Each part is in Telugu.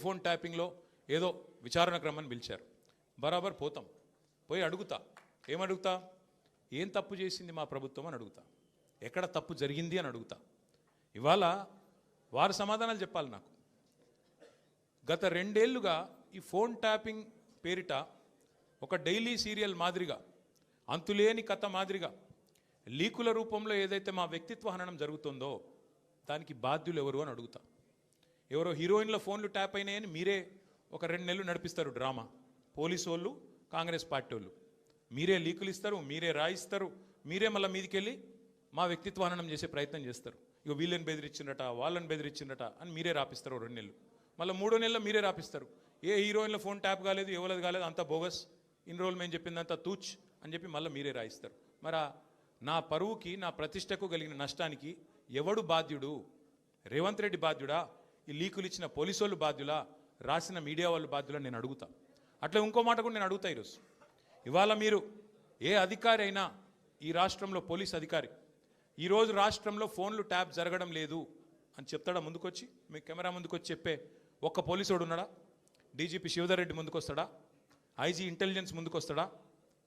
ఫోన్ ట్యాపింగ్లో ఏదో విచారణ క్రమాన్ని పిలిచారు. బరాబర్ పోతాం, పోయి అడుగుతా. ఏమడుగుతా? ఏం తప్పు చేసింది మా ప్రభుత్వం అని అడుగుతా. ఎక్కడ తప్పు జరిగింది అని అడుగుతా. ఇవాళ వారు సమాధానాలు చెప్పాలి నాకు. గత 2 ఏళ్లుగా ఈ ఫోన్ ట్యాపింగ్ పేరిట ఒక డైలీ సీరియల్ మాదిరిగా, అంతులేని కథ మాదిరిగా లీకుల రూపంలో ఏదైతే మా వ్యక్తిత్వ హననం జరుగుతుందో దానికి బాధ్యులు ఎవరు అని అడుగుతా. ఎవరో హీరోయిన్ల ఫోన్లు ట్యాప్ అయినాయని మీరే ఒక 2 నెలలు నడిపిస్తారు డ్రామా. పోలీసు వాళ్ళు, కాంగ్రెస్ పార్టీ వాళ్ళు మీరే లీకులు ఇస్తారు, మీరే రాయిస్తారు, మీరే మళ్ళీ మీదికి వెళ్ళి మా వ్యక్తిత్వ హననం చేసే ప్రయత్నం చేస్తారు. ఇక వీళ్ళని బెదిరించిందట, వాళ్ళని బెదిరించిందట అని మీరే రాపిస్తారు 2 నెలలు. మళ్ళీ 3వ నెలలో మీరే రాపిస్తారు. ఏ హీరోయిన్ల ఫోన్ ట్యాప్ కాలేదు, ఎవరిది కాలేదు, అంతా బోగస్, ఇన్ని రోజులు మేము చెప్పిందంతా తూచ్ అని చెప్పి మళ్ళీ మీరే రాయిస్తారు. మరి నా పరువుకి, నా ప్రతిష్టకు కలిగిన నష్టానికి ఎవడు బాధ్యుడు? రేవంత్ రెడ్డి బాధ్యుడా? ఈ లీకులు ఇచ్చిన పోలీసు వాళ్ళు బాధ్యులా? రాసిన మీడియా వాళ్ళు బాధ్యులా? నేను అడుగుతా. అట్లా ఇంకో మాట కూడా నేను అడుగుతా. ఈరోజు ఇవాళ మీరు ఏ అధికారి అయినా, ఈ రాష్ట్రంలో పోలీస్ అధికారి ఈరోజు రాష్ట్రంలో ఫోన్లు ట్యాప్ జరగడం లేదు అని చెప్తాడా? ముందుకొచ్చి మీ కెమెరా ముందుకొచ్చి చెప్పే ఒక్క పోలీసుడు ఉన్నాడా? డీజీపీ శివధర్ రెడ్డి ముందుకు వస్తాడా? ఐజీ ఇంటెలిజెన్స్ ముందుకు వస్తాడా?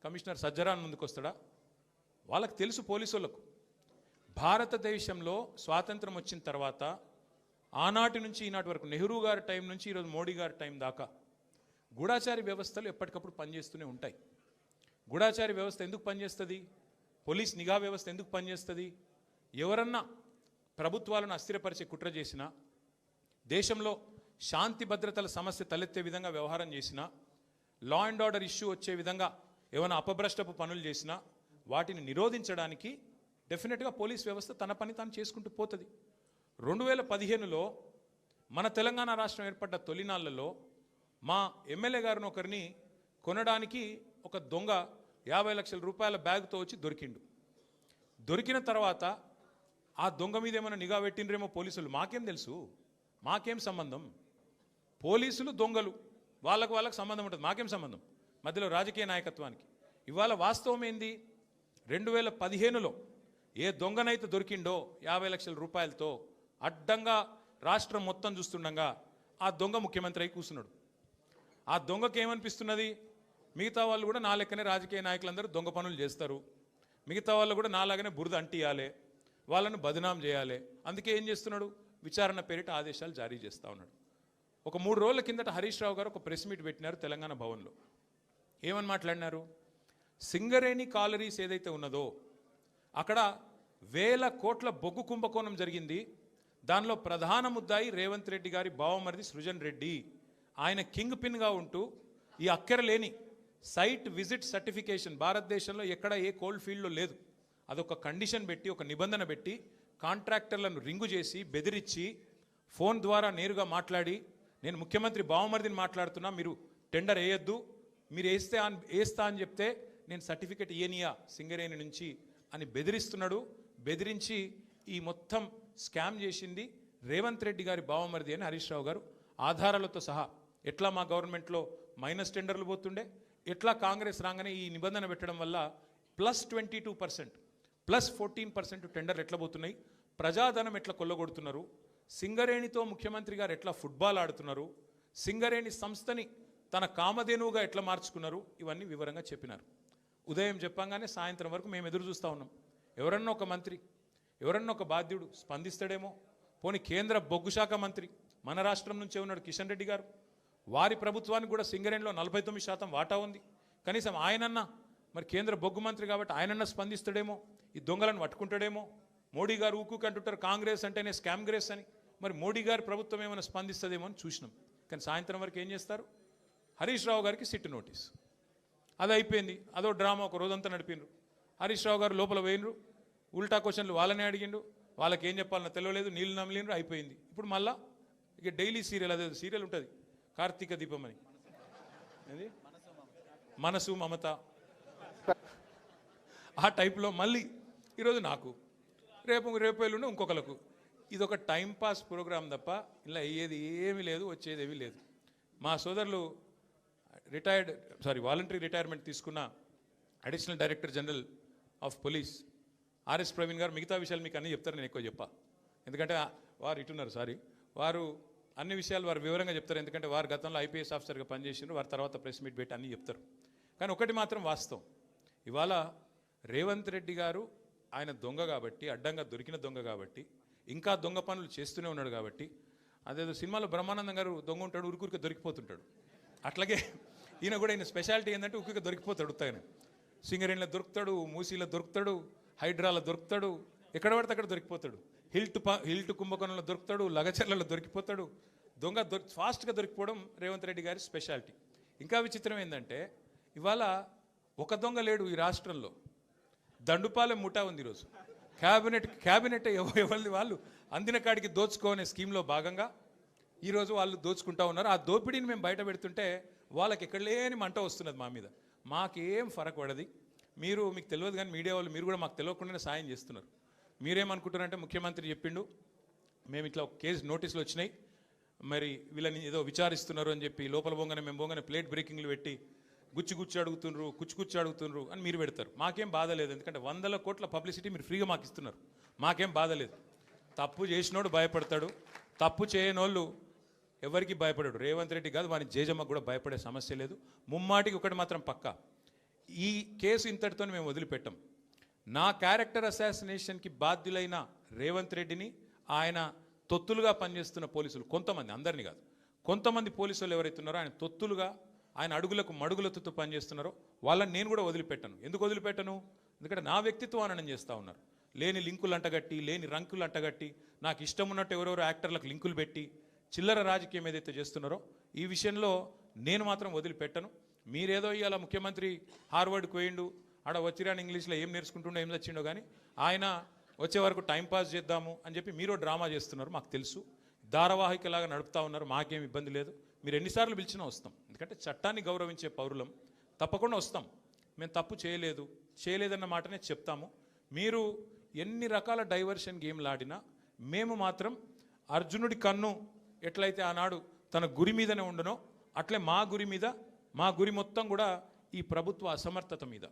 కమిషనర్ సజ్జరాన్ ముందుకు వస్తాడా? వాళ్ళకి తెలుసు, పోలీసు వాళ్ళకు. భారతదేశంలో స్వాతంత్రం వచ్చిన తర్వాత ఆనాటి నుంచి ఈనాటి వరకు, నెహ్రూ గారి టైం నుంచి ఈరోజు మోడీ గారి టైం దాకా గూఢాచారి వ్యవస్థలు ఎప్పటికప్పుడు పనిచేస్తూనే ఉంటాయి. గూఢాచారి వ్యవస్థ ఎందుకు పనిచేస్తుంది? పోలీస్ నిఘా వ్యవస్థ ఎందుకు పనిచేస్తుంది? ఎవరన్నా ప్రభుత్వాలను అస్థిరపరిచే కుట్ర చేసినా, దేశంలో శాంతి భద్రతల సమస్య తలెత్తే విధంగా వ్యవహారం చేసినా, లా అండ్ ఆర్డర్ ఇష్యూ వచ్చే విధంగా ఏమైనా అపభ్రష్టపు పనులు చేసినా వాటిని నిరోధించడానికి డెఫినెట్గా పోలీస్ వ్యవస్థ తన పని తాను చేసుకుంటూ పోతుంది. 2015లో మన తెలంగాణ రాష్ట్రం ఏర్పడ్డ తొలినాళ్లలో మా ఎమ్మెల్యే గారిని ఒకరిని కొనడానికి ఒక దొంగ 50 లక్షల రూపాయల బ్యాగ్తో వచ్చి దొరికిండు. దొరికిన తర్వాత ఆ దొంగ మీద ఏమైనా నిఘా పెట్టిండ్రేమో పోలీసులు. మాకేం తెలుసు? మాకేం సంబంధం? పోలీసులు దొంగలు, వాళ్ళకు సంబంధం ఉంటుంది, మాకేం సంబంధం? మధ్యలో రాజకీయ నాయకత్వానికి. ఇవాళ వాస్తవం ఏంది? 2015లో ఏ దొంగనైతే దొరికిండో 50 లక్షల రూపాయలతో అడ్డంగా రాష్ట్రం మొత్తం చూస్తుండగా ఆ దొంగ ముఖ్యమంత్రి అయి కూర్చున్నాడు. ఆ దొంగకి ఏమనిపిస్తున్నది? మిగతా వాళ్ళు కూడా నా లెక్కనే రాజకీయ నాయకులందరూ దొంగ పనులు చేస్తారు, మిగతా వాళ్ళు కూడా నాలాగానే బురద అంటియాలి, వాళ్ళను బదనాం చేయాలి. అందుకే ఏం చేస్తున్నాడు? విచారణ పేరిట ఆదేశాలు జారీ చేస్తూ ఉన్నాడు. ఒక 3 రోజుల కిందట హరీష్ రావు గారు ఒక ప్రెస్ మీట్ పెట్టినారు తెలంగాణ భవన్లో. ఏమని మాట్లాడినారు? సింగరేణి కాలరీస్ ఏదైతే ఉన్నదో అక్కడ 1000 కోట్ల బొగ్గు కుంభకోణం జరిగింది. దానిలో ప్రధాన ముద్దాయి రేవంత్ రెడ్డి గారి బావమరిది సృజన్ రెడ్డి. ఆయన కింగ్ పిన్గా ఉంటూ ఈ అక్కరలేని సైట్ విజిట్ సర్టిఫికేషన్ భారతదేశంలో ఎక్కడ ఏ కోల్డ్ ఫీల్డ్లో లేదు. అదొక కండిషన్ పెట్టి, ఒక నిబంధన పెట్టి కాంట్రాక్టర్లను రింగు చేసి బెదిరించి ఫోన్ ద్వారా నేరుగా మాట్లాడి, నేను ముఖ్యమంత్రి బావమరిదిని మాట్లాడుతున్నా, మీరు టెండర్ వేయొద్దు, మీరు వేస్తా అని చెప్తే నేను సర్టిఫికెట్ ఇయనియా సింగరేణి నుంచి అని బెదిరిస్తున్నాడు. బెదిరించి ఈ మొత్తం స్కామ్ చేసింది రేవంత్ రెడ్డి గారి బావమరిది అని హరీష్ రావు గారు ఆధారాలతో సహా, ఎట్లా మా గవర్నమెంట్లో మైనస్ టెండర్లు పోతుండే, ఎట్లా కాంగ్రెస్ రాగానే ఈ నిబంధన పెట్టడం వల్ల +22% +14% టెండర్లు ఎట్లా పోతున్నాయి, ప్రజాధనం ఎట్లా కొల్లగొడుతున్నారు, సింగరేణితో ముఖ్యమంత్రి గారు ఎట్లా ఫుట్బాల్ ఆడుతున్నారు, సింగరేణి సంస్థని తన కామధేనువుగా ఎట్లా మార్చుకున్నారు, ఇవన్నీ వివరంగా చెప్పినారు. ఉదయం చెప్పంగానే సాయంత్రం వరకు మేము ఎదురు చూస్తూ ఉన్నాం. ఎవరన్నా ఒక మంత్రి, ఎవరన్నా ఒక బాధ్యుడు స్పందిస్తాడేమో. పోనీ కేంద్ర బొగ్గు శాఖ మంత్రి మన రాష్ట్రం నుంచే ఉన్నాడు కిషన్ రెడ్డి గారు. వారి ప్రభుత్వానికి కూడా సింగరేణిలో 49% వాటా ఉంది. కనీసం ఆయనన్నా, మరి కేంద్ర బొగ్గు మంత్రి కాబట్టి ఆయనన్నా స్పందిస్తాడేమో, ఈ దొంగలను పట్టుకుంటాడేమో. మోడీ గారు ఊకుకంటుంటారు కాంగ్రెస్ అంటేనే స్కామ్ గ్రేస్ అని. మరి మోడీ గారి ప్రభుత్వం ఏమైనా స్పందిస్తుందేమో అని చూసినాం. కానీ సాయంత్రం వరకు ఏం చేస్తారు? హరీష్ రావు గారికి సిట్ నోటీస్. అది అయిపోయింది. అదో డ్రామా ఒక రోజంతా నడిపిండ్రు. హరీష్ రావు గారు లోపల పోయినరు, ఉల్టా క్వశ్చన్లు వాళ్ళనే అడిగిండు, వాళ్ళకి ఏం చెప్పాలన్నా తెలియలేదు, నీళ్ళు నమ్మలేరు, అయిపోయింది. ఇప్పుడు మళ్ళా ఇక డైలీ సీరియల్, అదే సీరియల్ ఉంటుంది కార్తీక దీపం అని, అది మనసు మమత, ఆ టైప్లో మళ్ళీ ఈరోజు నాకు, రేపు ఎల్లుండి ఇంకొకరికి. ఇది ఒక టైంపాస్ ప్రోగ్రామ్ తప్ప ఇలా అయ్యేది ఏమీ లేదు, వచ్చేది ఏమీ లేదు. మా సోదరులు వాలంటరీ రిటైర్మెంట్ తీసుకున్న additional director general of police RS Praveen గారు మిగతా విషయాలు మీకు అన్నీ చెప్తారు, నేను ఎక్కువ చెప్పా. ఎందుకంటే వారు ఇటున్నారు, వారు అన్ని విషయాలు వారు వివరంగా చెప్తారు, ఎందుకంటే వారు గతంలో ఐపీఎస్ ఆఫీసర్గా పనిచేసినారు, వారి తర్వాత ప్రెస్ మీట్ పెట్టి అన్నీ చెప్తారు. కానీ ఒకటి మాత్రం వాస్తవం, ఇవాళ రేవంత్ రెడ్డి గారు ఆయన దొంగ కాబట్టి, అడ్డంగా దొరికిన దొంగ కాబట్టి, ఇంకా దొంగ పనులు చేస్తూనే ఉన్నాడు కాబట్టి, అదేదో సినిమాలో బ్రహ్మానందం గారు దొంగ ఉంటాడు, ఉరుకురికి దొరికిపోతుంటాడు, అట్లాగే ఈయన కూడా ఈయన స్పెషాలిటీ ఏంటంటే ఉరికి దొరికిపోతాడు. ఉత్తగానే సింగరేణిలో దొరుకుతాడు, మూసీలో దొరుకుతాడు, హైడ్రాలో దొరుకుతాడు, ఎక్కడ పడితే అక్కడ దొరికిపోతాడు, హిల్ట్ కుంభకోణంలో దొరుకుతాడు, లగచర్లలో దొరికిపోతాడు. దొంగ ఫాస్ట్గా దొరికిపోవడం రేవంత్ రెడ్డి గారి స్పెషాలిటీ. ఇంకా విచిత్రం ఏంటంటే ఇవాళ ఒక దొంగ లేడు ఈ రాష్ట్రంలో, దండుపాలెం ముఠా ఉంది ఈరోజు. క్యాబినెట్ ఎవరిది వాళ్ళు అందిన కాడికి దోచుకోనే స్కీమ్లో భాగంగా ఈరోజు వాళ్ళు దోచుకుంటా ఉన్నారు. ఆ దోపిడీని మేము బయట పెడుతుంటే వాళ్ళకి ఎక్కడ లేని మంట వస్తున్నది మా మీద. మాకేం ఫరక్ పడది. మీకు తెలియదు కానీ మీడియా వాళ్ళు మీరు కూడా మాకు తెలియకుండానే సాయం చేస్తున్నారు. మీరేమనుకుంటున్నారంటే ముఖ్యమంత్రి చెప్పిండు, మేము ఇట్లా ఒక కేసు నోటీసులు వచ్చినాయి, మరి వీళ్ళని ఏదో విచారిస్తున్నారు అని చెప్పి లోపల పోగానే మేము పోగానే ప్లేట్ బ్రేకింగ్లు పెట్టి గుచ్చి అడుగుతుండ్రు అని మీరు పెడతారు. మాకేం బాధ లేదు, ఎందుకంటే 100 కోట్ల పబ్లిసిటీ మీరు ఫ్రీగా మాకు ఇస్తున్నారు, మాకేం బాధ లేదు. తప్పు చేసినోడు భయపడతాడు, తప్పు చేయనోళ్ళు ఎవరికి భయపడాడు. రేవంత్ రెడ్డి కాదు, వాని జేజమ్మకు కూడా భయపడే సమస్య లేదు. ముమ్మాటికి ఒకటి మాత్రం పక్కా, ఈ కేసు ఇంతటితో మేము వదిలిపెట్టాం. నా క్యారెక్టర్ అసాసినేషన్కి బాధ్యులైన రేవంత్ రెడ్డిని ఆయన తొత్తులుగా పనిచేస్తున్న పోలీసులు కొంతమంది, అందరినీ కాదు, కొంతమంది పోలీసులు ఎవరైతే ఉన్నారో ఆయన తొత్తులుగా, ఆయన అడుగులకు మడుగులతో పనిచేస్తున్నారో వాళ్ళని నేను కూడా వదిలిపెట్టను. ఎందుకు వదిలిపెట్టను? ఎందుకంటే నా వ్యక్తిత్వాన్ని చేస్తూ ఉన్నారు. లేని లింకులు అంటగట్టి, లేని రంకులు అంటగట్టి, నాకు ఇష్టం ఉన్నట్టు ఎవరెవరో యాక్టర్లకు లింకులు పెట్టి చిల్లర రాజకీయం ఏదైతే చేస్తున్నారో ఈ విషయంలో నేను మాత్రం వదిలిపెట్టను. మీరేదో ఇవాళ ముఖ్యమంత్రి హార్వర్డ్కి పోయిండు, ఆడ వచ్చిరాని ఇంగ్లీష్లో ఏం నేర్చుకుంటుండో ఏం తెచ్చిండో కానీ ఆయన వచ్చే వరకు టైంపాస్ చేద్దాము అని చెప్పి మీరు డ్రామా చేస్తున్నారు, మాకు తెలుసు. ధారావాహికలాగా నడుపుతా ఉన్నారు, మాకేం ఇబ్బంది లేదు. మీరు ఎన్నిసార్లు పిలిచినా వస్తాం, ఎందుకంటే చట్టాన్ని గౌరవించే పౌరులం, తప్పకుండా వస్తాం. మేము తప్పు చేయలేదన్న మాటనే చెప్తాము. మీరు ఎన్ని రకాల డైవర్షన్ గేమ్లు ఆడినా మేము మాత్రం అర్జునుడి కన్ను ఎట్లయితే ఆనాడు తన గురి మీదనే ఉండనో అట్లే మా గురి మొత్తం కూడా ఈ ప్రభుత్వ అసమర్థత మీద,